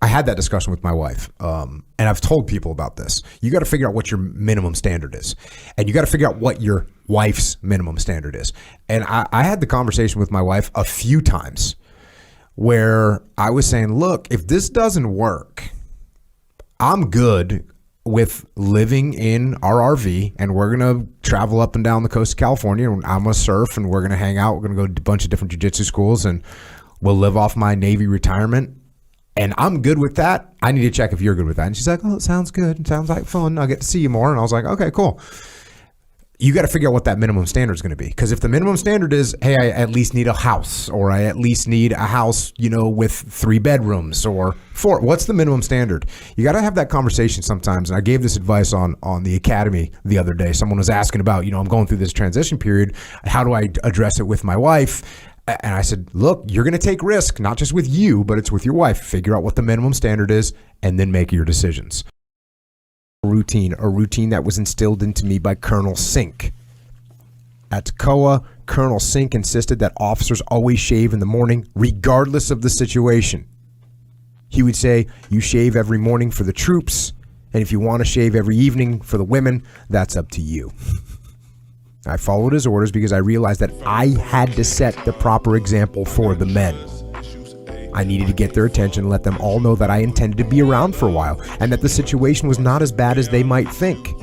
I had that discussion with my wife, and I've told people about this. You got to figure out what your minimum standard is, and you got to figure out what your wife's minimum standard is. And I had the conversation with my wife a few times where I was saying, look, if this doesn't work, I'm good with living in our RV, and we're going to travel up and down the coast of California, and I'm going to surf, and we're going to hang out. We're going to go to a bunch of different jiu-jitsu schools, and we'll live off my Navy retirement. And I'm good with that. I need to check if you're good with that. And she's like, oh, it sounds good. It sounds like fun. I'll get to see you more. And I was like, okay, cool. You got to figure out what that minimum standard is going to be. Because if the minimum standard is, hey, I at least need a house, or I at least need a house, with 3 bedrooms or 4, what's the minimum standard? You got to have that conversation sometimes. And I gave this advice on the academy the other day. Someone was asking about, I'm going through this transition period. How do I address it with my wife? And I said, look, you're going to take risk, not just with you, but it's with your wife. Figure out what the minimum standard is and then make your decisions. A routine that was instilled into me by Colonel Sink. At Toccoa, Colonel Sink insisted that officers always shave in the morning, regardless of the situation. He would say, you shave every morning for the troops, and if you want to shave every evening for the women, that's up to you. I followed his orders because I realized that I had to set the proper example for the men. I needed to get their attention and let them all know that I intended to be around for a while and that the situation was not as bad as they might think.